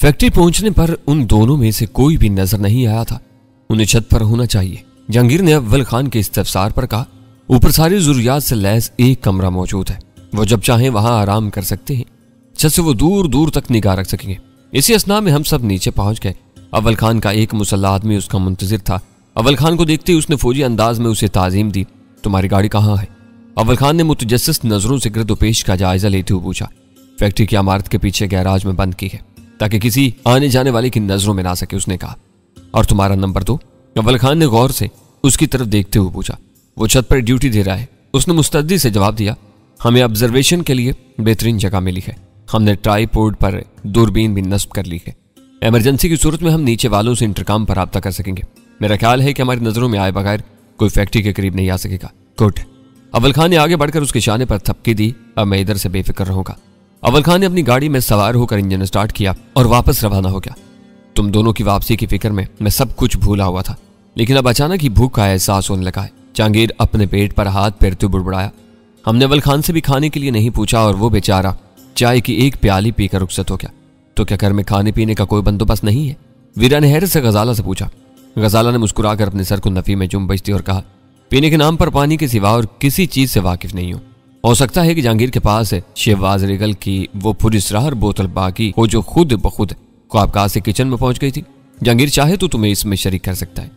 Factory पहुंचने पर उन दोनों में से कोई भी नजर नहीं आया था। उन्हें छत पर होना चाहिए। जहांगीर ने अव्वल खान के इस्तफसार पर कहा, ऊपर सारी जरूरियात से लैस एक कमरा मौजूद है, वो जब चाहें वहां आराम कर सकते हैं। छत से वो दूर दूर तक निगाह रख सकेंगे। इसी असना में हम सब नीचे पहुंच गए। अव्वल खान का एक मुसल्ला आदमी उसका मुंतजिर था। अव्वल खान को देखते ही उसने फौजी अंदाज में उसे ताजीम दी। तुम्हारी गाड़ी कहाँ है? अव्वल खान ने मुतजस्सिस नजरों से गिरदोपेश का जायजा लेते हुए पूछा। फैक्ट्री की इमारत के पीछे गैराज में बंद की है, ताकि किसी आने जाने वाले की नजरों में ना सके, उसने कहा। और तुम्हारा नंबर 2? अव्वल खान ने गौर से उसकी तरफ देखते हुए पूछा। वो छत पर ड्यूटी दे रहा है, उसने मुस्तद्दी से जवाब दिया। हमें ऑब्जर्वेशन के लिए बेहतरीन जगह मिली है। हमने ट्राईपोड पर दूरबीन भी नस्ब कर ली है। इमरजेंसी की सूरत में हम नीचे वालों से इंटरकॉम पर राब्ता कर सकेंगे। मेरा ख्याल है कि हमारी नजरों में आए बगैर कोई फैक्ट्री के करीब नहीं आ सकेगा। गुड। अव्वल खान ने आगे बढ़कर उसके शाने पर थपकी दी। अब मैं इधर से बेफिक्र रहूंगा। अव्वल खान ने अपनी गाड़ी में सवार होकर इंजन स्टार्ट किया और वापस रवाना हो गया। तुम दोनों की वापसी की फिक्र में मैं सब कुछ भूला हुआ था, लेकिन अब अचानक ही भूख का एहसास होने लगा है। जहांगीर अपने पेट पर हाथ फेरते बुड़बुड़ाया। हमने अव्वल खान से भी खाने के लिए नहीं पूछा और वो बेचारा चाय की एक प्याली पीकर रुखसत हो गया। तो क्या घर में खाने पीने का कोई बंदोबस्त नहीं है? वीरा ने हैरत से गजाला से पूछा। गजाला ने मुस्कुराकर अपने सर को नफी में जुम्बश दी और कहा, पीने के नाम पर पानी के सिवा और किसी चीज से वाकिफ नहीं हो सकता है कि जहांगीर के पास शेवाज रेगल की वो पुरस्रार बोतल बाकी हो जो खुद बखुद ख्वाबकाह से किचन में पहुंच गई थी। जहांगीर चाहे तो तुम्हें इसमें शरीक कर सकता है।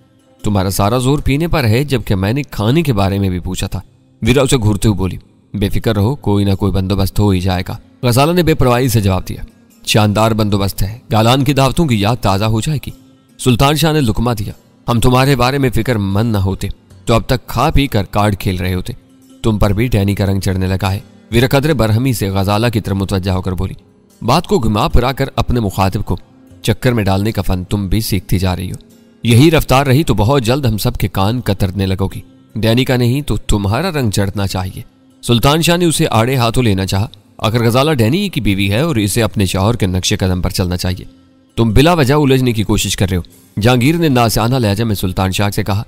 तुम्हारा सारा जोर पीने पर है, जबकि मैंने खाने के बारे में भी पूछा था। वीरा उसे घूरते हुए बोली, बेफिक्र रहो, कोई ना कोई बंदोबस्त हो ही जाएगा। गजाला ने बेपरवाही से जवाब दिया। शानदार बंदोबस्त है, गालान की दावतों की याद ताजा हो जाएगी। सुल्तान शाह ने लुकमा दिया। हम तुम्हारे बारे में फिक्रमंद न होते तो अब तक खा पी कर कार्ड खेल रहे होते। तुम पर भी डैनी का रंग चढ़ने लगा है। वीरा कदरे बरहमी से गजाला की तरफ मुतवज्जा होकर बोली। बात को घुमा फिरा कर अपने मुखातिब को चक्कर में डालने का फन तुम भी सीखती जा रही हो। यही रफ्तार रही तो बहुत जल्द हम सब के कान कतरने लगोगी। डैनी का नहीं तो तुम्हारा रंग चढ़ना चाहिए। सुल्तान शाह ने उसे आड़े हाथों लेना चाहा। अगर गजाला डैनी की बीवी है और इसे अपने शौहर के नक्शे कदम पर चलना चाहिए। तुम बिला वजह उलझने की कोशिश कर रहे हो। जहांगीर ने नासियाना लहजा में सुल्तान शाह से कहा।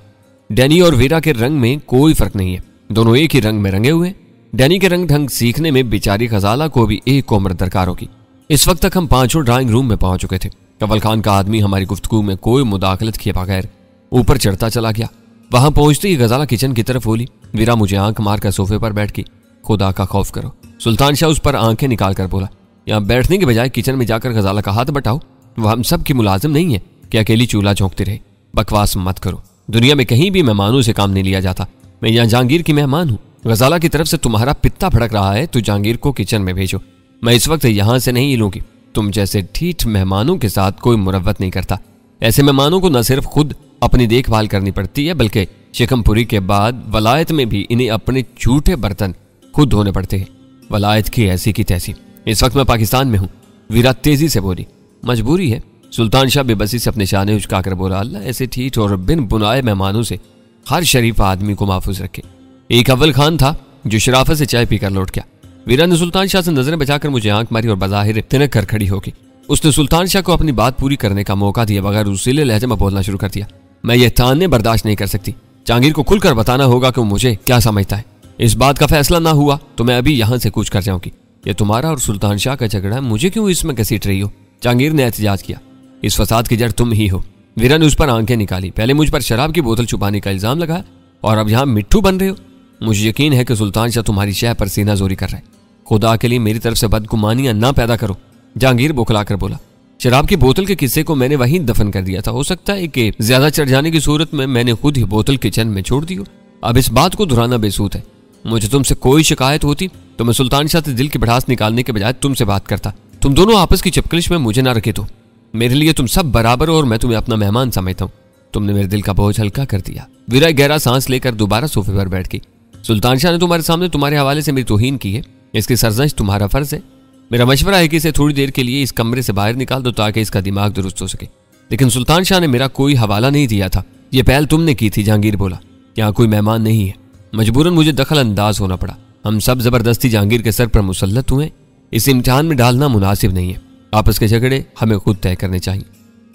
डैनी और वीरा के रंग में कोई फर्क नहीं है, दोनों एक ही रंग में रंगे हुए। डैनी के रंग ढंग सीखने में बेचारी गजाला को भी एक उम्र दरकार होगी। इस वक्त तक हम पांचों ड्राइंग रूम में पहुंच चुके थे। अव्वल खान का आदमी हमारी गुफ्तगू में कोई मुदाखलत किए बगैर ऊपर चढ़ता चला गया। वहां पहुंचते ही गजाला किचन की तरफ बोली। वीरा मुझे आंख मारकर सोफे पर बैठ गई। खुदा का खौफ करो। सुल्तान शाह उस पर आंखें निकाल कर बोला, यहाँ बैठने के बजाय किचन में जाकर गजाला का हाथ बटाओ। वह हम सब की मुलाजिम नहीं है कि अकेली चूल्हा झोंकते रहे। बकवास मत करो, दुनिया में कहीं भी मेहमानों से काम नहीं लिया जाता। मैं यहाँ जहांगीर की मेहमान हूँ। गजाला की तरफ से तुम्हारा पित्ता भड़क रहा है तो जहांगीर को किचन में भेजो। मैं इस वक्त यहाँ से नहीं हिलूंगी। तुम जैसे ठीठ मेहमानों के साथ कोई मुरव्वत नहीं करता। ऐसे मेहमानों को न सिर्फ खुद अपनी देखभाल करनी पड़ती है, बल्कि शिकमपुरी के बाद वलायत में भी इन्हें अपने झूठे बर्तन खुद धोने पड़ते हैं। वलायत की ऐसी की तैसी। इस वक्त मैं पाकिस्तान में हूँ। वीरा तेजी से बोली। मजबूरी है। सुल्तान शाह बेबसी से अपने शाने उचकाकर बोला, अल्लाह ऐसे ठीठ और बिन बुनाए मेहमानों से हर शरीफ आदमी को महफूज रखे। एक अव्वल खान था जो शराफत से चाय पीकर लौट गया। वीरा ने सुल्तान शाह से नजरें बचाकर मुझे आंख मारी और बज़ाहिर तिनक कर खड़ी होगी। उसने सुल्तान शाह को अपनी बात पूरी करने का मौका दिया बगैर उसीले लहजे में बोलना शुरू कर दिया। मैं ये ताने बर्दाश्त नहीं कर सकती। जहांगीर को खुलकर बताना होगा कि वो मुझे क्या समझता है। इस बात का फैसला ना हुआ तो मैं अभी यहाँ से कूच कर जाऊंगी। ये तुम्हारा और सुल्तान शाह का झगड़ा है, मुझे क्यों इसमें घसीट रही हो? जहांगीर ने एहतजाज किया। इस फसाद की जड़ तुम ही हो। वीरा ने उस पर आंखें निकाली। पहले मुझ पर शराब की बोतल छुपाने का इल्जाम लगाया और अब यहाँ मिट्ठू बन रहे हो। मुझे यकीन है कि सुल्तान शाह तुम्हारी शह पर सीना जोरी कर रहा है। खुदा के लिए मेरी तरफ से बदगुमानियां ना पैदा करो। जहांगीर बौखलाकर बोला। शराब की बोतल के किस्से को मैंने वहीं दफन कर दिया था। हो सकता है कि ज्यादा चढ़ जाने की सूरत में मैंने खुद ही बोतल किचन में छोड़ दी हो। अब इस बात को दोहराना बेसूद है। मुझे तुमसे कोई शिकायत होती तो मैं सुल्तान शाह से दिल की भड़ास निकालने के बजाय तुमसे बात करता। तुम दोनों आपस की चपकलिश में मुझे ना रखे तो। मेरे लिए तुम सब बराबर हो और मैं तुम्हें अपना मेहमान समझता हूँ। तुमने मेरे दिल का बोझ हल्का कर दिया। वीरा गहरा सांस लेकर दोबारा सोफे पर बैठ गई। सुल्तान शाह ने तुम्हारे सामने तुम्हारे हवाले से मेरी तौहीन की है। इसकी सरजश तुम्हारा फर्ज है। मेरा मशवरा है कि इसे थोड़ी देर के लिए इस कमरे से बाहर निकाल दो ताकि इसका दिमाग दुरुस्त हो सके। लेकिन सुल्तान शाह ने मेरा कोई हवाला नहीं दिया था। यह पहल तुमने की थी। जहांगीर बोला। यहाँ कोई मेहमान नहीं है। मजबूरन मुझे दखल अंदाज होना पड़ा। हम सब जबरदस्ती जहांगीर के सर पर मुसल्लत हुए। इस इम्तिहान में डालना मुनासिब नहीं है। आपस के झगड़े हमें खुद तय करने चाहिए।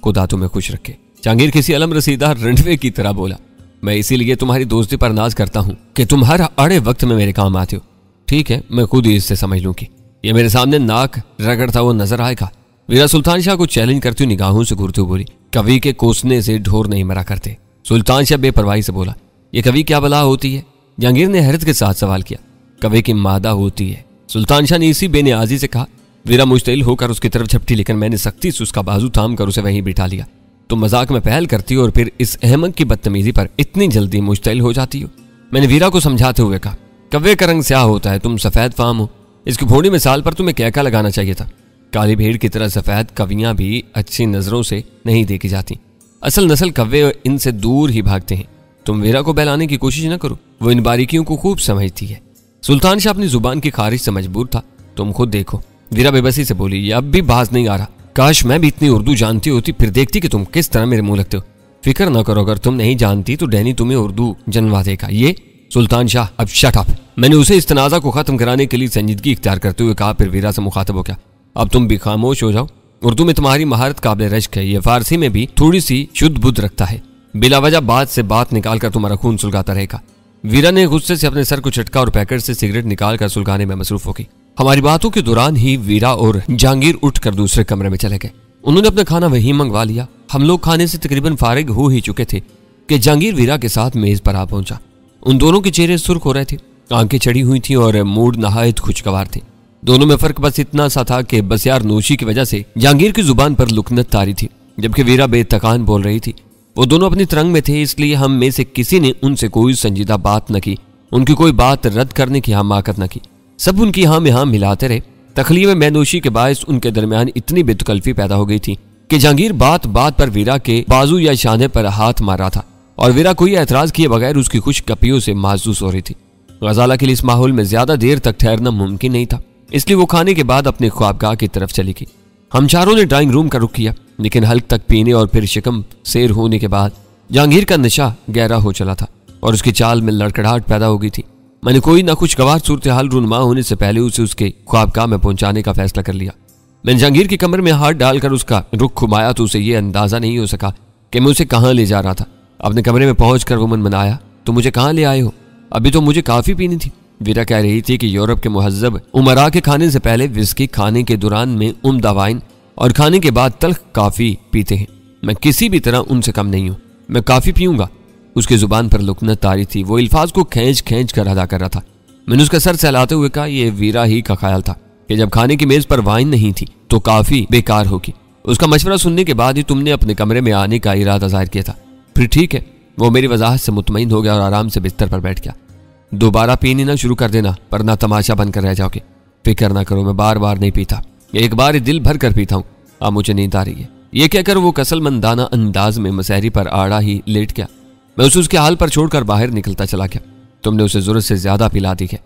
खुदा तुम्हें खुश रखे। जहांगीर किसी अलम रसीदा रंडवे की तरह बोला। मैं इसीलिए तुम्हारी दोस्ती पर नाज करता हूँ कि तुम हर अड़े वक्त में मेरे काम आते हो। ठीक है, मैं खुद ही इससे समझ लूँ कि ये मेरे सामने नाक रगड़ता हुआ नजर आएगा। वीरा सुल्तान शाह को चैलेंज करती हुई निगाहों से घूरते हुए बोली, कवि के कोसने से ढोर नहीं मरा करते। सुल्तान शाह बेपरवाही से बोला, ये कवि क्या बला होती है? जहांगीर ने हैरत के साथ सवाल किया। कवि की मादा होती है। सुल्तान शाह ने इसी बेनियाजी से कहा। वीरा मुश्तिल होकर उसकी तरफ झपटी, लेकिन मैंने सख्ती से उसका बाजू थाम कर उसे वहीं बिठा लिया। तुम मजाक में पहल करती हो और फिर इस अहमक की बदतमीजी पर इतनी जल्दी मुश्तिल हो जाती हो। मैंने वीरा को समझाते हुए कहा, कव्वे का रंग स्याह होता है, तुम सफेद फाम हो। इसकी फोड़ी मिसाल पर तुम्हें कैका लगाना चाहिए था। काली भेड़ की तरह सफेद कवियां भी अच्छी नजरों से नहीं देखी जाती। असल नस्ल कव्वे इनसे दूर ही भागते हैं। तुम वीरा को बहलाने की कोशिश न करो, वो इन बारीकियों को खूब समझती है। सुल्तान शाह अपनी जुबान की खारिज से मजबूर था। तुम खुद देखो। वीरा बेबसी से बोली, ये अब भी बाज नहीं आ रहा। काश मैं भी इतनी उर्दू जानती होती, फिर देखती कि तुम किस तरह मेरे मुंह लगते हो। फिक्र न करो, अगर तुम नहीं जानती तो डैनी तुम्हें उर्दू जनवा देगा। ये सुल्तान शाह अब शट अप। मैंने उसे इस तनाजा को खत्म कराने के लिए संजीदगी इख्तियार करते हुए कहा। फिर वीरा से मुखातब हो गया, अब तुम भी खामोश हो जाओ। उर्दू में तुम्हारी महारत काबिल रश्क है, ये फारसी में भी थोड़ी सी शुद्ध बुद्ध रखता है। बिला वजह बात से बात निकालकर तुम्हारा खून सुलगाता रहेगा। वीरा ने गुस्से से अपने सर को झटका और पैकेट से सिगरेट निकालकर सुलगाने में मसरूफ हो गई। हमारी बातों के दौरान ही वीरा और जहांगीर उठकर दूसरे कमरे में चले गए। उन्होंने अपना खाना वहीं मंगवा लिया। हम लोग खाने से तकरीबन फारिग हो ही चुके थे कि जहांगीर वीरा के साथ मेज पर आ पहुंचा। उन दोनों के चेहरे सुर्ख हो रहे थे, आंखें चढ़ी हुई थी और मूड नहायत खुशगवार थे। दोनों में फर्क बस इतना सा था कि बसियार नोशी की वजह से जहांगीर की जुबान पर लुकनत तारी थी, जबकि वीरा बेतकान बोल रही थी। वो दोनों अपनी तरंग में थे, इसलिए हम में से किसी ने उनसे कोई संजीदा बात न की, उनकी कोई बात रद्द करने की हमाकत न की। सब उनकी हाँ में हाँ मिलाते रहे। तखलीए में मैनोशी के बायस उनके दरमियान इतनी बेतकल्फी पैदा हो गई थी कि जहांगीर बात बात पर वीरा के बाजू या शाने पर हाथ मार रहा था और वीरा कोई एतराज किए बगैर उसकी खुश कपियों से महसूस हो रही थी। गजाला के लिए इस माहौल में ज्यादा देर तक ठहरना मुमकिन नहीं था, इसलिए वो खाने के बाद अपने ख्वाबगाह की तरफ चली गई। हम चारों ने ड्राइंग रूम का रुख किया, लेकिन हल्क तक पीने और फिर शिकम सेर होने के बाद जहांगीर का नशा गहरा हो चला था और उसकी चाल में लड़खड़ाहट पैदा हो गई थी। मैंने कोई ना कुछ गवार सूरत हाल रुनमा होने से पहले उसे उसके ख्वाबगाह में पहुंचाने का फैसला कर लिया। मैंने जहांगीर के कमरे में हाथ डालकर उसका रुख घुमाया तो उसे यह अंदाजा नहीं हो सका कि मैं उसे कहाँ ले जा रहा था। अपने कमरे में पहुंचकर वो मनमनाया, तो मुझे कहाँ ले आए हो? अभी तो मुझे काफी पीनी थी। वीरा कह रही थी कि यूरोप के मुहज्जब उमरा के खाने से पहले विस्की, खाने के दौरान में उम्दा वाइन और खाने के बाद तल्ख काफी पीते हैं। मैं किसी भी तरह उनसे कम नहीं हूं, मैं काफी पीऊंगा। उसकी जुबान पर लुकनत तारी थी, वो अल्फाज को खींच खींच कर अदा कर रहा था। मैंने उसका सर सहलाते हुए कहा, यह वीरा ही का ख्याल था कि जब खाने की मेज पर वाइन नहीं थी तो काफी बेकार होगी। उसका मशवरा सुनने के बाद ही तुमने अपने कमरे में आने का इरादा जाहिर किया था। फिर ठीक है। वो मेरी वजाहत से मुतमईन हो गया और आराम से बिस्तर पर बैठ गया। दोबारा पीनी ना शुरू कर देना, वरना तमाशा बनकर रह जाओगे। फिक्र ना करो, मैं बार बार नहीं पीता, एक बार ही दिल भर कर पीता हूँ। अब मुझे नींद आ रही है। ये कहकर वो कसलमंदाना अंदाज में मसहरी पर आड़ा ही लेट गया। मैं उसे उसके हाल पर छोड़कर बाहर निकलता चला गया। तुमने उसे जरूरत से ज्यादा पिला दी है।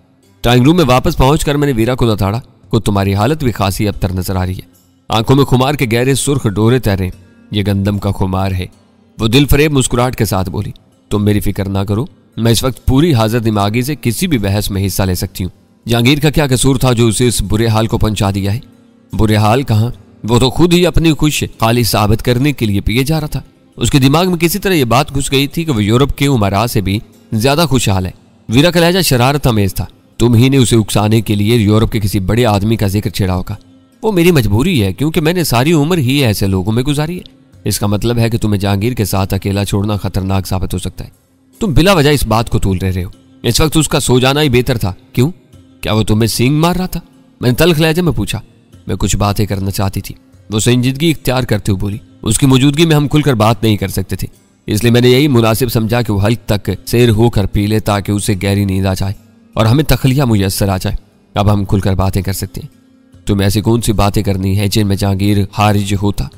ड्राइंग रूम में वापस पहुंचकर मैंने वीरा को लताड़ा, को तुम्हारी हालत भी खासी अबतर नजर आ रही है। आंखों में खुमार के गहरे सुर्ख डोरे तैरे, ये गंदम का खुमार है। वो दिल फरेब मुस्कुराहट के साथ बोली, तुम मेरी फिक्र ना करो, मैं इस वक्त पूरी हाजिर दिमागी से किसी भी बहस में हिस्सा ले सकती हूँ। जहांगीर का क्या कसूर था जो उसे इस बुरे हाल को पहुंचा दिया है? बुरे हाल कहाँ, वो तो खुद ही अपनी खुश खाली साबित करने के लिए पिए जा रहा था। उसके दिमाग में किसी तरह यह बात घुस गई थी कि वो यूरोप के उमरा से भी ज्यादा खुशहाल है। वीरा का लहजा शरारत अमेज था। तुम ही ने उसे उकसाने के लिए यूरोप के किसी बड़े आदमी का जिक्र छेड़ा होगा। वो मेरी मजबूरी है, क्योंकि मैंने सारी उम्र ही ऐसे लोगों में गुजारी है। इसका मतलब है कि तुम्हें जहांगीर के साथ अकेला छोड़ना खतरनाक साबित हो सकता है। तुम बिला वजह इस बात को तूल रहे हो। इस वक्त उसका सो जाना ही बेहतर था। क्यों? क्या वो तुम्हें सींग मार रहा था? मैंने तल्ख लहजे में पूछा। मैं कुछ बातें करना चाहती थी, वो संजीदगी इख्तियार करते हुए बोली। उसकी मौजूदगी में हम खुलकर बात नहीं कर सकते थे, इसलिए मैंने यही मुनासिब समझा कि वो हल्क तक सैर होकर पी ले, ताकि उसे गहरी नींद आ जाए और हमें तखलिया मुयस्सर आ जाए। अब हम खुलकर बातें कर सकते हैं। तुम्हें ऐसी कौन सी बातें करनी है जिनमें जहांगीर हारिज होता?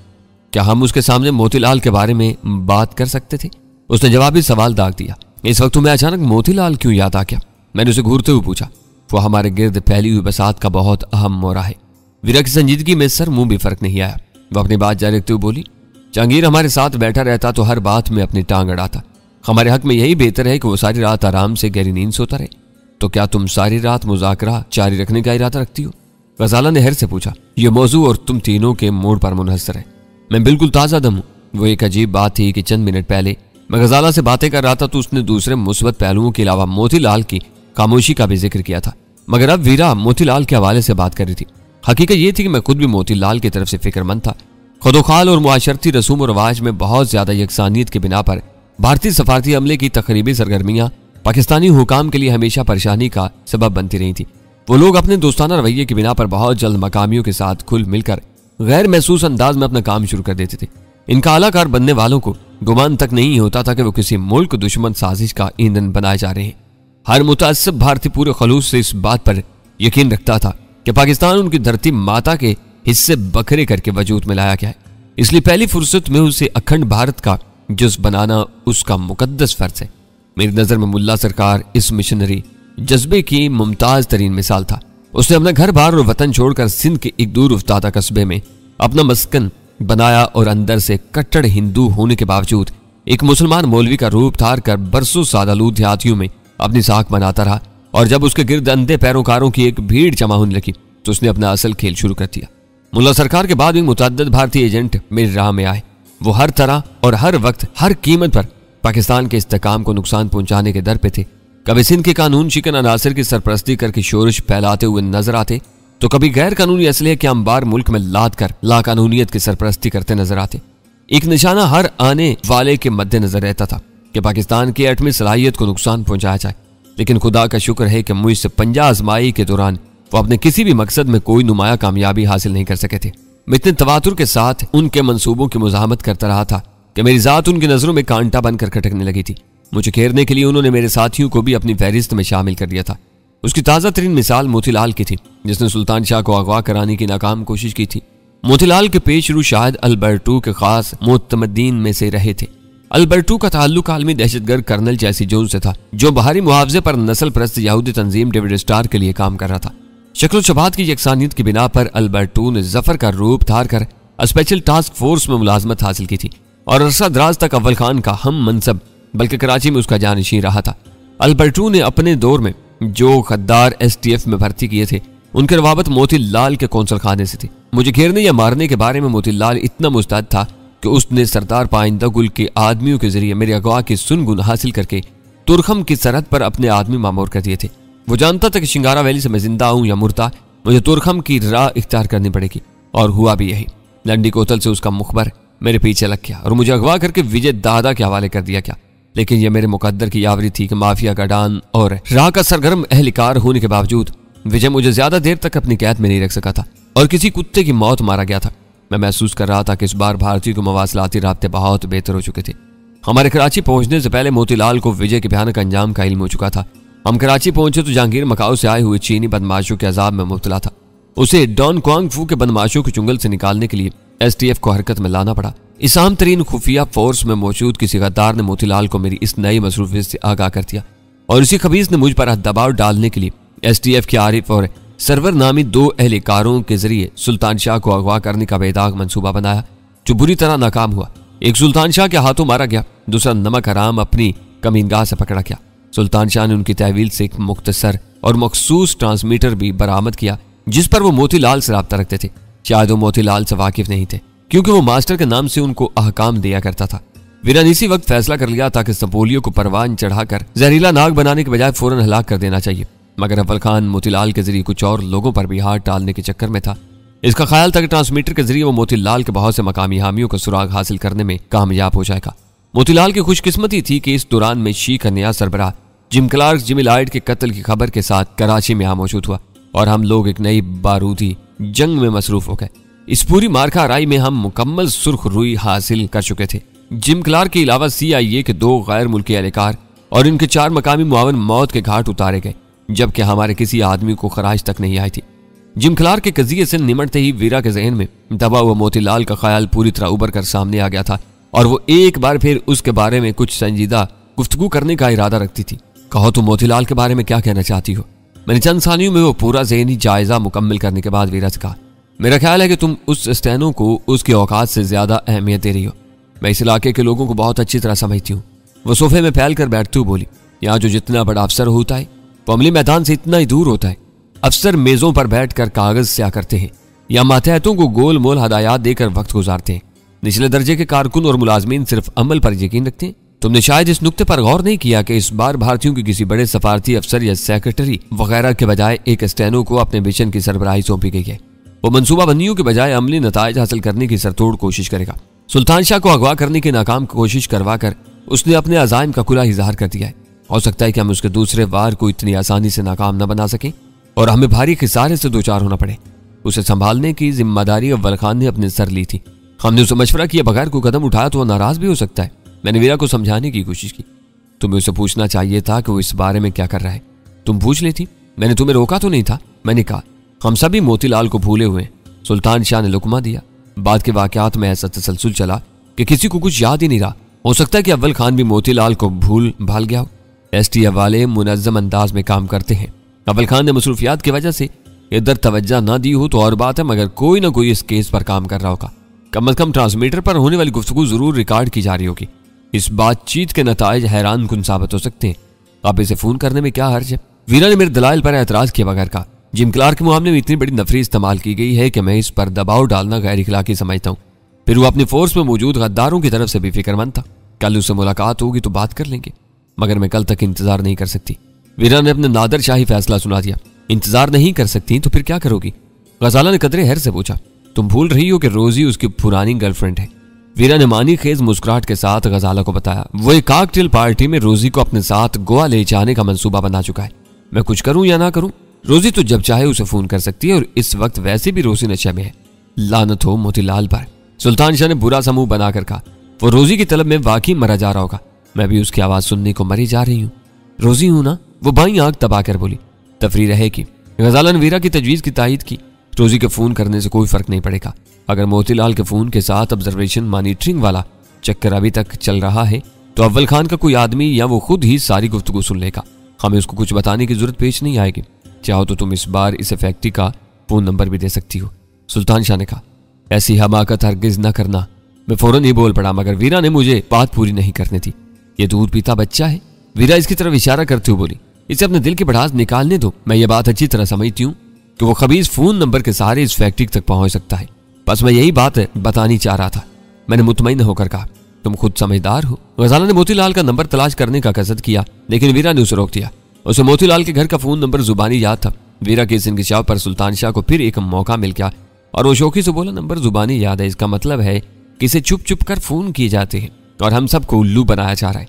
क्या हम उसके सामने मोतीलाल के बारे में बात कर सकते थे? उसने जवाबी सवाल दाग दिया। इस वक्त तुम्हें अचानक मोतीलाल क्यों याद आ गया? मैंने उसे घूरते हुए पूछा। वो हमारे गिर्द फैली हुई बसात का बहुत अहम मोरा है। वीरा की संजीदगी में सर मुंह भी फर्क नहीं आया। वो अपनी बात जारी रखते हुए बोली, जहांगीर हमारे साथ बैठा रहता तो हर बात में अपनी टांग अड़ाता। हमारे हक में यही बेहतर है कि वो सारी रात आराम से गहरी नींद सोता रहे। तो क्या तुम सारी रात मुज़ाकरा जारी रखने का इरादा रखती हो? गजाला ने हैर से पूछा। यह मौजू और तुम तीनों के मूड पर मुनहसर है। मैं बिल्कुल ताज़ा दम हूँ। वो एक अजीब बात थी कि चंद मिनट पहले मैं गजाला से बातें कर रहा था तो उसने दूसरे मुस्बत पहलुओं के अलावा मोतीलाल की खामोशी का भी जिक्र किया था, मगर अब वीरा मोतीलाल के हवाले से बात कर रही थी। हकीकत ये थी कि मैं खुद भी मोतीलाल की तरफ से फिक्रमंद था। खुदोखाल और मुआशरती रसूम और रवाज में बहुत ज्यादा यकसानियत के बिना पर भारतीय सफारती अमले की तकरीबी सरगर्मियां पाकिस्तानी हुकाम के लिए हमेशा परेशानी का सबब बनती रही थी। वो लोग अपने दोस्ताना रवैये की बिना पर बहुत जल्द मकामियों के साथ खुल मिलकर गैर महसूस अंदाज में अपना काम शुरू कर देते थे। इनका आलाकार बनने वालों को गुमान तक नहीं होता था कि वो किसी मुल्क दुश्मन साजिश का ईंधन बनाए जा रहे हैं। हर मुतासिब भारतीय पूरे खलूस से इस बात पर यकीन रखता था कि पाकिस्तान उनकी धरती माता के हिस्से बखरे करके वजूद में लाया गया है, इसलिए पहली फुर्सत में उसे अखंड भारत का जुज़ बनाना उसका मुकद्दस फर्ज है। मेरी नजर में मुल्ला सरकार इस मिशनरी जज्बे की मुमताज तरीन मिसाल था। उसने अपना घर बार और वतन छोड़कर सिंध के एक दूर उफ्तादा कस्बे में अपना मस्कन बनाया और अंदर से कट्टर हिंदू होने के बावजूद एक मुसलमान मौलवी का रूप धार कर बरसों सादालूद देहातियों में अपनी साख बनाता रहा। और जब उसके गिर्द अंधे पैरोकारों की एक भीड़ जमा होने लगी तो उसने अपना असल खेल शुरू कर दिया। मुल्ला सरकार के बाद भी मुतअद्दिद भारतीय एजेंट मेरी राह में आए। वो हर तरह और हर वक्त हर कीमत पर पाकिस्तान के इस्तेकाम को नुकसान पहुंचाने के दर पे थे। कभी सिंध के कानून शिकन अनासर की सरपरस्ती करके शोरश फैलाते हुए नजर आते तो कभी गैर कानूनी असलहे के अंबार मुल्क में लाद कर लाकानूनियत की सरपरस्ती करते नजर आते। एक निशाना हर आने वाले के मद्देनजर रहता था कि पाकिस्तान की एटमी सलाहियत को नुकसान पहुंचाया जाए। लेकिन खुदा का शुक्र है कि मुझसे पंजा आजमाई के दौरान वो अपने किसी भी मकसद में कोई नुमाया कामयाबी हासिल नहीं कर सके थे। मैं इतने तवातुर के साथ उनके मंसूबों की मुजाहमत करता रहा था कि मेरी जात उनकी नजरों में कांटा बनकर खटकने लगी थी। मुझे घेरने के लिए उन्होंने मेरे साथियों को भी अपनी फहरिस्त में शामिल कर दिया था। उसकी ताज़ा तरीन मिसाल मोतीलाल की थी, जिसने सुल्तान शाह को अगवा कराने की नाकाम कोशिश की थी। मोतीलाल के पेशरू शायद अल्बर्टो के खास मुतमद्दीन में से रहे थे। अल्बर्टो का ताल्लुक आलमी दहशतगर्द कर्नल जैसी जोन से था, जो बाहरी मुआवजे पर नस्ल परस्त यहूदी तंजीम डेविड स्टार के लिए काम कर रहा था। शक्ल शबात की यकसानियत की बिना पर अल्बर्टो ने जफर का रूप धार कर स्पेशल टास्क फोर्स में मुलाजमत हासिल की थी और अरसा दराज तक अव्वल खान का हम मनसब बल्कि कराची में उसका जानशीन रहा था। अल्बर्टो ने अपने दौर में जो खद्दार STF में भर्ती किए थे उनके रवाबत मोतीलाल के कौंसल खाने से थी। मुझे घेरने या मारने के बारे में मोतीलाल इतना मुस्तैद था कि उसने सरदार पाइंदा गुल के आदमियों के जरिए मेरे अगवा की सुनगुन हासिल करके तुरखम की सरहद पर अपने आदमी मामूर कर दिए थे। वो जानता था कि शिंगारा वैली से मैं जिंदा हूं या मुर्दा, मुझे तुरखम की राह इख्तियार करनी पड़ेगी। और हुआ भी यही। लंडी कोतल से उसका मुखबर मेरे पीछे लग गया और मुझे अगवा करके विजय दादा के हवाले कर दिया गया। लेकिन यह मेरे मुकद्दर की यावरी थी कि माफिया का डान और राह का सरगर्म एहलिकार होने के बावजूद विजय मुझे ज्यादा देर तक अपनी कैद में नहीं रख सका था और किसी कुत्ते की मौत मारा गया था। मैं महसूस कर रहा था कि इस बार भारतीयों के मवासलाती राब्ते बहुत बेहतर हो चुके थे। हमारे कराची पहुंचने से पहले मोतीलाल को विजय के भयानक अंजाम का इल्म हो चुका था। हम कराची पहुंचे तो जहांगीर मकाऊ से आए हुए चीनी बदमाशों के अजाब में मुब्तला था। उसे डॉन क्वांग फू के बदमाशों को चुंगल से निकालने के लिए STF को हरकत में लाना पड़ा। इस आम तरीन खुफिया फोर्स में मौजूद किसी गद्दार ने मोतीलाल को मेरी इस नई मसरूफियत से आगाह कर दिया और इसी खबीस ने मुझ पर दबाव डालने के लिए STF के आरिफ और सरवर नामी 2 एहलकारों के जरिए सुल्तान शाह को अगवा करने का बेदाग मंसूबा बनाया, जो बुरी तरह नाकाम हुआ। एक सुल्तान शाह के हाथों मारा गया, दूसरा नमक हराम अपनी कमीनगाह से पकड़ा गया। सुल्तान शाह ने उनकी तहवील से एक मुख्तसर और मखसूस ट्रांसमीटर भी बरामद किया जिस पर वो मोतीलाल से राब्ता रखते थे। शायद वो मोतीलाल से वाकिफ नहीं थे क्योंकि वो मास्टर के नाम से उनको अहकाम दिया करता था। वीरान इसी वक्त फैसला कर लिया था कि सपोलियो को परवान चढ़ाकर जहरीला नाग बनाने के बजाय फौरन हलाक कर देना चाहिए, मगर अव्वल खान मोतीलाल के जरिए कुछ और लोगों पर भी हाथ डालने के चक्कर में था। इसका ख्याल था कि ट्रांसमीटर के जरिए वो मोतीलाल के बहुत से मकामी हामियों का सुराग हासिल करने में कामयाब हो जाएगा। मोतीलाल की खुशकिस्मती थी कि इस दौरान में शी का नया सरबराह जिम क्लार्क जिमी लाइट के कत्ल की खबर के साथ कराची में मौजूद हुआ और हम लोग एक नई बारूदी जंग में मसरूफ हो गए। इस पूरी मार्का राई में हम मुकम्मल सुर्ख रुई हासिल कर चुके थे। जिम क्लार्क के अलावा CIA के 2 गैर मुल्की एहलकार और इनके 4 मकामी मुआवन मौत के घाट उतारे गए, जबकि हमारे किसी आदमी को खराज तक नहीं आई थी। जिम क्लार्क के कजिए से निमटते ही वीरा के जहन में दबा हुआ मोतीलाल का ख्याल पूरी तरह उभर कर सामने आ गया था और वो एक बार फिर उसके बारे में कुछ संजीदा गुफ्तगू करने का इरादा रखती थी। कहो तो मोतीलाल के बारे में क्या कहना चाहती हो? मैंने चंद सानियों में वो पूरा ज़हनी जायजा मुकम्मल करने के बाद वीरा से कहा, मेरा ख्याल है कि तुम उस स्टैनो को उसके औकात से ज्यादा अहमियत दे रही हो। मैं इस इलाके के लोगों को बहुत अच्छी तरह समझती हूँ। वो सोफे में फैल कर बैठती हुई बोली, यहाँ जो जितना बड़ा अफसर होता है वो अमली मैदान से इतना ही दूर होता है। अफसर मेजों पर बैठकर कागज स्याह करते हैं या मातहतों को गोल मोल हदायत देकर वक्त गुजारते हैं। निचले दर्जे के कारकुन और मुलाजमीन सिर्फ अमल पर यकीन रखते हैं। तुमने शायद इस नुक्ते पर गौर नहीं किया कि इस बार भारतीयों के किसी बड़े सफारती अफसर या सेक्रेटरी वगैरह के बजाय एक स्टेनो को अपने मिशन की सरबराही सौंपी गई है। वो मंसूबाबंदियों के बजाय अमली नतायज हासिल करने की सरतोड़ कोशिश करेगा। सुल्तान शाह को अगवा करने की नाकाम कोशिश करवाकर उसने अपने अज़ाइम का खुला इजहार कर दिया है। हो सकता है कि हम उसके दूसरे वार को इतनी आसानी से नाकाम न बना सकें और हमें भारी खिसारे से दो चार होना पड़े। उसे संभालने की जिम्मेदारी अव्वल खान ने अपने सर ली थी। हमने उसे मशवरा किया बगैर कोई कदम उठाया तो वह नाराज भी हो सकता है। मैंने वीरा को समझाने की कोशिश की। तुम्हें उसे पूछना चाहिए था कि वो इस बारे में क्या कर रहा है। तुम पूछ लेती, मैंने तुम्हें रोका तो नहीं था। मैंने कहा हम सभी मोतीलाल को भूले हुए। सुल्तान शाह ने लुकमा दिया। बाद के वाकयात में ऐसा तसलसल चला कि किसी को कुछ याद ही नहीं रहा। हो सकता है कि अव्वल खान भी मोतीलाल को भूल भाल गया हो। एसटीएफ वाले मुनज़्ज़म अंदाज में काम करते हैं। अव्वल खान ने मसरूफियात की वजह से इधर तवज्जो ना दी हो तो और बात है, मगर कोई ना कोई इस केस पर काम कर रहा होगा। कम अज कम ट्रांसमीटर पर होने वाली गुफ्तगू जरूर रिकॉर्ड की जा रही होगी। इस बातचीत के नताइज हैरान कुन साबित हो सकते हैं। आप इसे फोन करने में क्या हर्ज है? वीरा ने मेरे दलाइल पर एतराज किया बगैर कहा जिम क्लार्क के मामले में इतनी बड़ी नफरी इस्तेमाल की गई है कि मैं इस पर दबाव डालना गैर इखलाकी समझता हूँ। फिर वो अपनी फोर्स में मौजूद गद्दारों की तरफ से भी फिक्रमंद था। कल उससे मुलाकात होगी तो बात कर लेंगे, मगर मैं कल तक इंतजार नहीं कर सकती। वीरा ने अपने नादर शाही फैसला सुना दिया। इंतजार नहीं कर सकती तो फिर क्या करोगी? गजाला ने कदरे हैर से पूछा। तुम भूल रही हो कि रोजी उसकी पुरानी गर्लफ्रेंड है। वीरा ने मानी खेज मुस्कुराहट के साथ गजाला को बताया वो एक कॉकटेल पार्टी में रोजी को अपने साथ गोवा ले जाने का मंसूबा बना चुका है। मैं कुछ करूं या ना करूं, रोजी तो जब चाहे उसे फोन कर सकती है और इस वक्त वैसे भी रोजी नशे में है। लानत हो मोतीलाल पर। सुल्तान शाह ने बुरा सा मुंह बनाकर कहा वो रोजी की तलब में वाकई मरा जा रहा होगा। मैं भी उसकी आवाज सुनने को मरी जा रही हूँ। रोजी हूं ना? वो बाई आंख दबाकर बोली। तफरी रहेगी। गजाला ने वीरा की तजवीज की तायद की। रोजी के फोन करने से कोई फर्क नहीं पड़ेगा। अगर मोतीलाल के फोन के साथ ऑब्जर्वेशन मॉनिटरिंग वाला चक्कर अभी तक चल रहा है तो अव्वल खान का कोई आदमी या वो खुद ही सारी गुफ्तगू सुन लेगा। हमें उसको कुछ बताने की जरूरत पेश नहीं आएगी। चाहो तो तुम इस बार इसे फैक्ट्री का फोन नंबर भी दे सकती हो। सुल्तान शाह ने कहा ऐसी हमाकत हरगिज न करना। मैं फौरन ही बोल पड़ा, मगर वीरा ने मुझे बात पूरी नहीं करने दी। ये दूध पीता बच्चा है। वीरा इसकी तरफ इशारा करते हुए बोली इसे अपने दिल की भड़ास निकालने दो। मैं ये बात अच्छी तरह समझती हूँ कि वो खबीज फोन नंबर के सहारे इस फैक्ट्री तक पहुंच सकता है। बस मैं यही बात बतानी चाह रहा था। मैंने मुतमईन होकर कहा तुम खुद समझदार हो। गजाला ने मोतीलाल का नंबर तलाश करने का कसद किया, लेकिन वीरा ने उसे रोक दिया। उसे मोतीलाल के घर का फोन नंबर जुबानी याद था। वीरा के इस इंकिशाफ पर सुल्तान शाह को फिर एक मौका मिल गया और वो शौकी से बोला नंबर जुबानी याद है, इसका मतलब है कि इसे छुप छुप कर फोन किए जाते हैं और हम सबको उल्लू बनाया जा रहा है।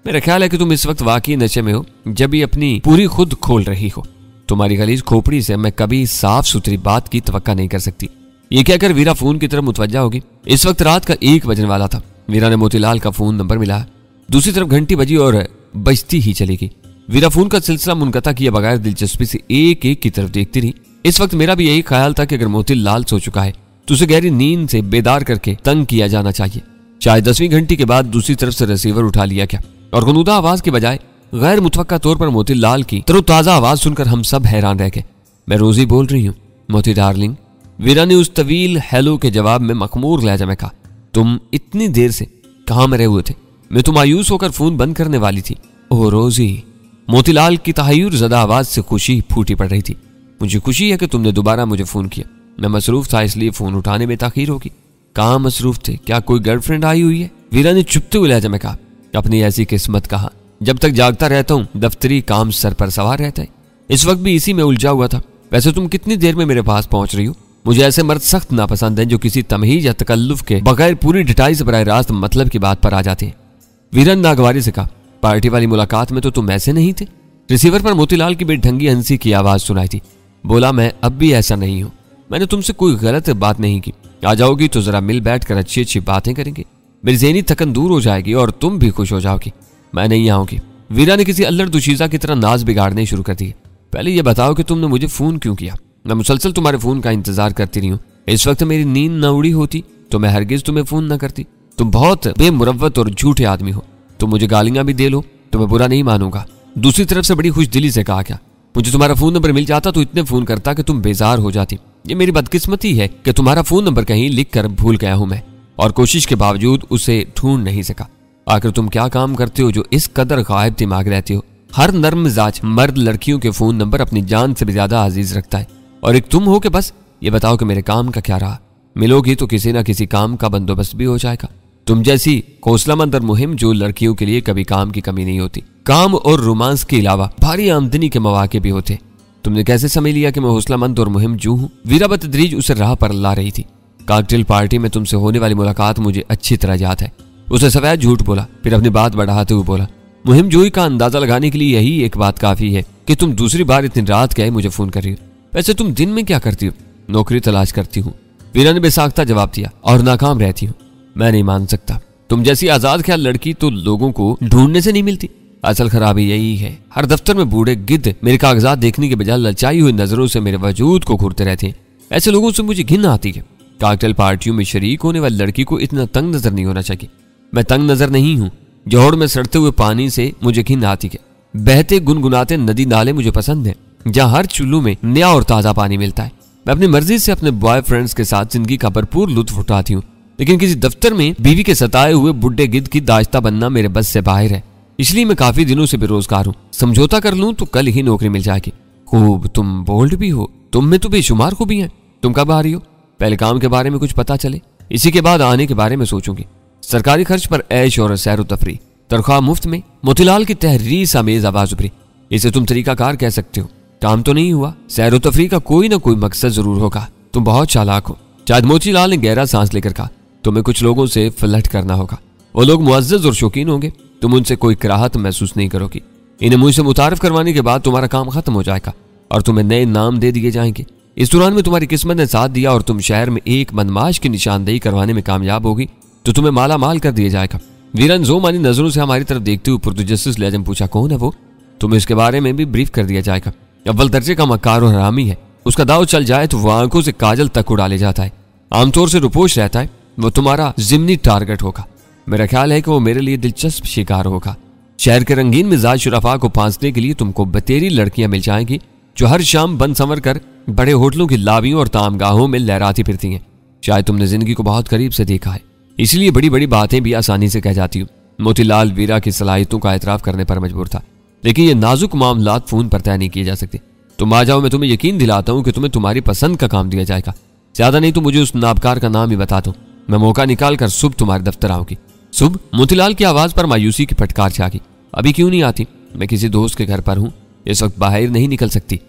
मेरा ख्याल है कि तुम इस वक्त वाकई नशे में हो जब ये अपनी पूरी खुद खोल रही हो। तुम्हारी गलीज खोपड़ी से मैं कभी साफ सुथरी बात की तवक्का नहीं कर सकती। ये कहकर वीरा फोन की तरफ मुतवज्जा होगी। इस वक्त रात का 1 बजने वाला था। वीरा ने मोतीलाल का फोन नंबर मिलाया। दूसरी तरफ घंटी बजी और बजती ही चलेगी। वीरा फोन का सिलसिला मुनक़ता किए बगैर दिलचस्पी से एक एक की तरफ देखती रही। इस वक्त मेरा भी यही ख्याल था कि अगर मोतीलाल सो चुका है तो उसे गहरी नींद से बेदार करके तंग किया जाना चाहिए। शायद 10वीं घंटी के बाद दूसरी तरफ से रिसीवर उठा लिया गया और गुनूदा आवाज के बजाय गैर मुतवक्का तौर पर मोतीलाल की तरोताजा आवाज सुनकर हम सब हैरान रह गए। मैं रोजी बोल रही हूँ मोती डार्लिंग। वीरा ने उस तवील हेलो के जवाब में मखमूर लहजा में कहा तुम इतनी देर से कहाँ मरे हुए थे? मैं तो मायूस होकर फोन बंद करने वाली थी। ओह रोजी। मोतीलाल की तहय्युर ज़दा आवाज से खुशी फूटी पड़ रही थी। मुझे खुशी है कि तुमने दोबारा मुझे फोन किया। मैं मसरूफ था इसलिए फोन उठाने में ताखीर होगी। कहाँ मसरूफ थे? क्या कोई गर्लफ्रेंड आई हुई है? वीरा ने चुपते हुए लहजा में कहा अपनी ऐसी किस्मत कहाँ। जब तक जागता रहता हूँ दफ्तरी काम सर पर सवार रहता है। इस वक्त भी इसी में उलझा हुआ था। वैसे तुम कितनी देर में मेरे पास पहुंच रही हो? मुझे ऐसे मर्द सख्त नापसंद हैं जो किसी तमहीज या तकल्लुफ के बगैर पूरी डिटेल से बराह रास्त मतलब की बात पर आ जाते हैं। वीरन नागवारी से कहा पार्टी वाली मुलाकात में तो तुम ऐसे नहीं थे। रिसीवर पर मोतीलाल की बेढंगी हंसी की आवाज सुनाई थी। बोला मैं अब भी ऐसा नहीं हूँ। मैंने तुमसे कोई गलत बात नहीं की। आ जाओगी तो जरा मिल बैठ कर अच्छी अच्छी बातें करेंगे। मेरी ज़हनी थकन दूर हो जाएगी और तुम भी खुश हो जाओगी। मैं नहीं आऊंगी। वीरा ने किसी अल्लड़ दुशीजा की तरह नाज बिगाड़ने शुरू कर दिए। पहले ये बताओ कि तुमने मुझे फोन क्यों किया? मैं मुसलसल तुम्हारे फोन का इंतजार करती रही हूँ। इस वक्त मेरी नींद न उड़ी होती तो मैं हरगिज तुम्हें फोन न करती। तुम बहुत बेमुरव्वत और झूठे आदमी हो। तुम मुझे गालियां भी दे लो तो मैं बुरा नहीं मानूंगा। दूसरी तरफ से बड़ी खुश दिली से कहा क्या मुझे तुम्हारा फोन नंबर मिल जाता तो इतने फोन करता कि तुम बेजार हो जाती। ये मेरी बदकिस्मती है कि तुम्हारा फोन नंबर कहीं लिख कर भूल गया हूं मैं और कोशिश के बावजूद उसे ढूंढ नहीं सका। आखिर तुम क्या काम करते हो जो इस कदर गायब दिमाग रहते हो? हर नर्म मिजाज मर्द लड़कियों के फोन नंबर अपनी जान से भी ज्यादा अजीज रखता है और एक तुम हो के बस ये बताओ कि मेरे काम का क्या रहा? मिलोगी तो किसी ना किसी काम का बंदोबस्त भी हो जाएगा। तुम जैसी हौसलामंद और मुहिम जो लड़कियों के लिए कभी काम की कमी नहीं होती। काम और रोमांस के अलावा भारी आमदनी के मौके भी होते। तुमने कैसे समझ लिया कि मैं हौसलामंद और मुहिम जू हूँ? वीरा बतदरीज उसे राह पर ला रही थी। कॉकटेल पार्टी में तुमसे होने वाली मुलाकात मुझे अच्छी तरह याद है। उसे सफेद झूठ बोला, फिर अपनी बात बढ़ाते हुए बोला, मुहिम जूही का अंदाजा लगाने के लिए यही एक बात काफी है कि तुम दूसरी बार इतनी रात क्या मुझे फोन कर रही हो। वैसे तुम दिन में क्या करती हो? नौकरी तलाश करती हूँ, वीरा ने बेसाख्ता जवाब दिया, और नाकाम रहती हूँ। मैं नहीं मान सकता, तुम जैसी आजाद ख्याल लड़की तो लोगों को ढूंढने से नहीं मिलती। असल खराबी यही है, हर दफ्तर में बूढ़े गिद्ध मेरे कागजात देखने के बजाय ललचाई हुई नजरों से मेरे वजूद को घूरते रहते हैं। ऐसे लोगों से मुझे घिन आती है। कॉकटेल पार्टियों में शरीक होने वाली लड़की को इतना तंग नजर नहीं होना चाहिए। मैं तंग नजर नहीं हूँ, जोहड़ में सड़ते हुए पानी से मुझे घिन आती है। बहते गुनगुनाते नदी नाले मुझे पसंद है, जहाँ हर चुल्लू में नया और ताजा पानी मिलता है। मैं अपनी मर्जी से अपने बॉयफ्रेंड्स के साथ जिंदगी का भरपूर लुत्फ उठाती हूँ, लेकिन किसी दफ्तर में बीवी के सताए हुए बुढ़े गिद्ध की दाश्ता बनना मेरे बस से बाहर है। इसलिए मैं काफी दिनों से बेरोजगार हूँ। समझौता कर लूं तो कल ही नौकरी मिल जाएगी। खूब, तुम बोल्ड भी हो, तुम में तो बेशुमार खूबी है। तुम कब आ रही हो? पहले काम के बारे में कुछ पता चले, इसी के बाद आने के बारे में सोचूंगी। सरकारी खर्च पर ऐश और सैर तफरी, तनख्वाह मुफ्त में। मोतीलाल की तहरीर आमेज आवाज उभरी, इसे तुम तरीकाकार कह सकते हो। काम तो नहीं हुआ, सैर तफरी का कोई ना कोई मकसद जरूर होगा। तुम बहुत चालाक हो। शायद मोतीलाल ने गहरा सांस लेकर कहा, तुम्हें कुछ लोगों से फ्लर्ट करना होगा। वो लोग मुअज्जज और शौकीन होंगे, तुम उनसे कोई कराहत महसूस नहीं करोगी। इन्हें मुझसे मुतारिफ करवाने के बाद तुम्हारा काम खत्म हो जाएगा और तुम्हें नए नाम दे दिए जाएंगे। इस दौरान में तुम्हारी किस्मत ने साथ दिया और तुम शहर में एक बदमाश की निशानदेही करवाने में कामयाब होगी तो तुम्हें माला माल कर दिया जाएगा। वीरन जोमानी नजरों से हमारी तरफ देखते हुए पुरतजस्सिस लहजे में पूछा, कौन है वो? तुम्हें इसके बारे में भी ब्रीफ कर दिया जाएगा। अव्वल दर्जे का मक्कार और हरामी है। उसका दाव चल जाए तो वो आंखों से काजल तक उड़ा ले जाता है। आमतौर से रुपोश रहता है। वो तुम्हारा जिम्नी टारगेट होगा। मेरा ख्याल है कि वो मेरे लिए दिलचस्प शिकार होगा। शहर के रंगीन मिजाज शुरफा को फांसने के लिए तुमको बतेरी लड़कियां मिल जाएंगी जो हर शाम बन संवर कर बड़े होटलों की लाबियों और तामगाहों में लहराती फिरती हैं। शायद तुमने जिंदगी को बहुत करीब से देखा है, इसलिए बड़ी बड़ी बातें भी आसानी से कह जाती हूँ। मोतीलाल वीरा की सलाहियतों का एतराफ करने पर मजबूर था, लेकिन ये नाजुक मामलात फोन पर तय नहीं किए जा सकते। तुम आ जाओ, मैं तुम्हें यकीन दिलाता हूँ कि तुम्हें तुम्हारी पसंद का काम दिया जाएगा। ज्यादा नहीं तो मुझे उस नाबकार का नाम ही बता दो, मैं मौका निकाल कर सुबह तुम्हारे दफ्तर आऊंगी। सुबह? मोतीलाल की आवाज पर मायूसी की फटकार जागी। अभी क्यों नहीं आती? मैं किसी दोस्त के घर पर हूँ, इस वक्त बाहर नहीं निकल सकती।